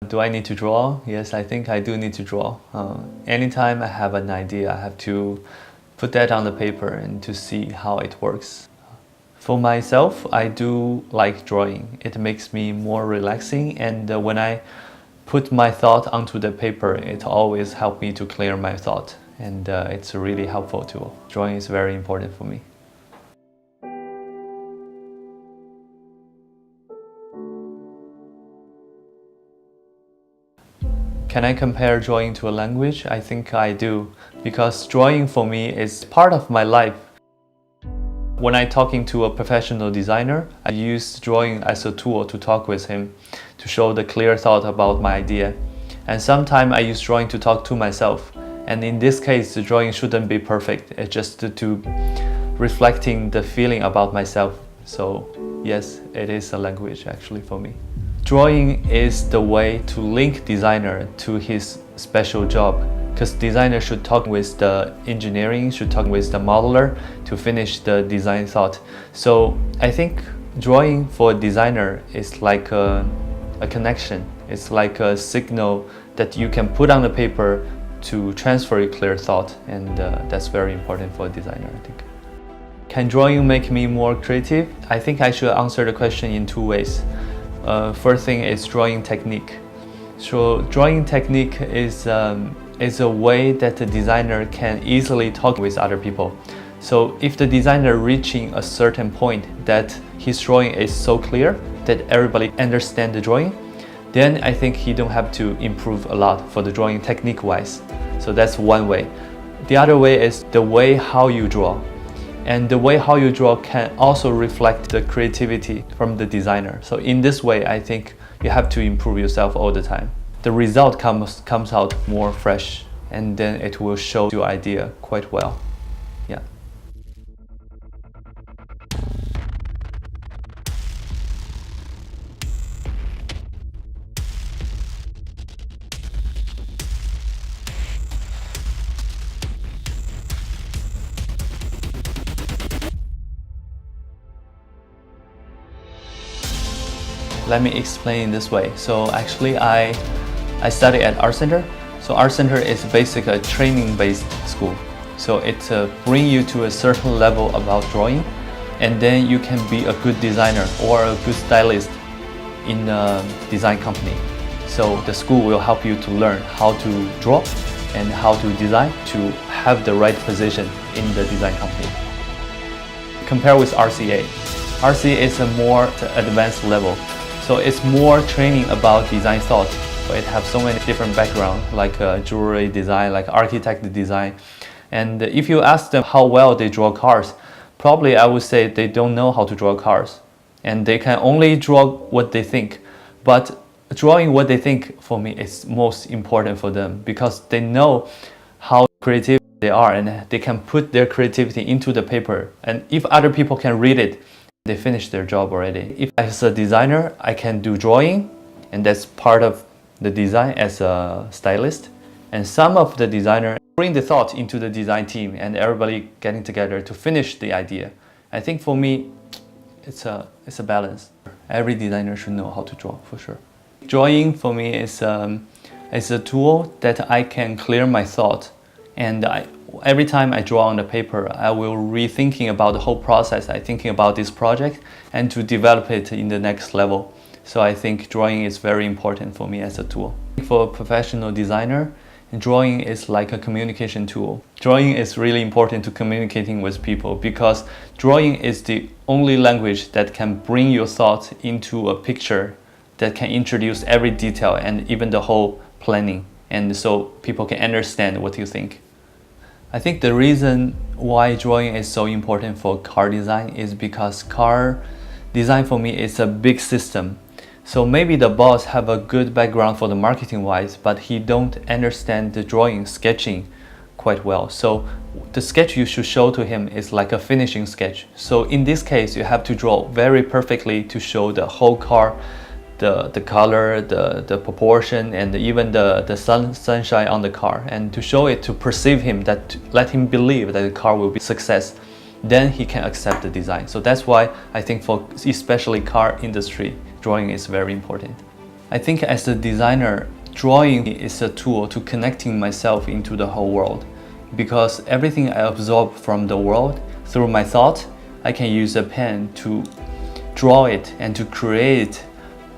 Do I need to draw? Yes, I think I do need to draw. Anytime I have an idea, I have to put that on the paper and to see how it works. For myself, I do like drawing. It makes me more relaxing, and when I put my thought onto the paper, it always helps me to clear my thought, and it's a really helpful tool. Drawing is very important for me. Can I compare drawing to a language? I think I do, because drawing for me is part of my life. When I'm talking to a professional designer, I use drawing as a tool to talk with him, to show the clear thought about my idea. And sometimes I use drawing to talk to myself. And in this case, the drawing shouldn't be perfect. It's just to reflecting the feeling about myself. So yes, it is a language actually for me. Drawing is the way to link designer to his special job, because designer should talk with the engineering, should talk with the modeler to finish the design thought. So I think drawing for a designer is like a connection. It's like a signal that you can put on the paper to transfer a clear thought, and that's very important for a designer, I think. Can drawing make me more creative? I think I should answer the question in two ways. First thing is drawing technique. So drawing technique is a way that the designer can easily talk with other people. So if the designer reaching a certain point that his drawing is so clear that everybody understands the drawing, then I think he don't have to improve a lot for the drawing technique wise. So that's one way. The other way is the way how you draw. And the way how you draw can also reflect the creativity from the designer. So in this way, I think you have to improve yourself all the time. The result comes out more fresh, and then it will show your idea quite well. Yeah. Let me explain in this way. So actually I study at Art Center. So Art Center is basically a training-based school. So it brings you to a certain level about drawing, and then you can be a good designer or a good stylist in a design company. So the school will help you to learn how to draw and how to design to have the right position in the design company. Compare with RCA. RCA is a more advanced level. So it's more training about design thought. It has so many different backgrounds, like jewelry design, like architect design. And if you ask them how well they draw cars, probably I would say they don't know how to draw cars. And they can only draw what they think. But drawing what they think, for me, is most important for them, because they know how creative they are and they can put their creativity into the paper. And if other people can read it, they finish their job already. If as a designer, I can do drawing, and that's part of the design as a stylist. And some of the designers bring the thought into the design team and everybody getting together to finish the idea. I think for me, it's a balance. Every designer should know how to draw, for sure. Drawing for me is a tool that I can clear my thought, and every time I draw on the paper, I will rethinking about the whole process. I'm thinking about this project and to develop it in the next level. So I think drawing is very important for me as a tool. For a professional designer, drawing is like a communication tool. Drawing is really important to communicating with people, because drawing is the only language that can bring your thoughts into a picture that can introduce every detail and even the whole planning, and so people can understand what you think. I think the reason why drawing is so important for car design is because car design for me is a big system. So maybe the boss have a good background for the marketing wise, but he don't understand the drawing, sketching quite well. So the sketch you should show to him is like a finishing sketch. So in this case, you have to draw very perfectly to show the whole car, the color, the proportion, and even the sunshine on the car, and to show it, to perceive him, that let him believe that the car will be a success. Then he can accept the design. So that's why I think for especially car industry, drawing is very important. I think as a designer, drawing is a tool to connecting myself into the whole world, because everything I absorb from the world through my thought, I can use a pen to draw it and to create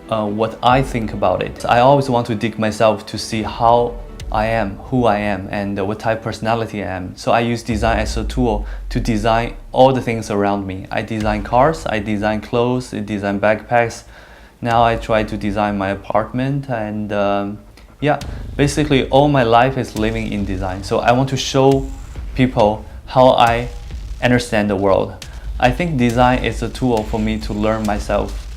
what I think about it. I always want to dig myself to see how I am, who I am, and what type of personality I am. So I use design as a tool to design all the things around me. I design cars, I design clothes, I design backpacks. Now I try to design my apartment, and yeah, basically all my life is living in design. So I want to show people how I understand the world. I think design is a tool for me to learn myself.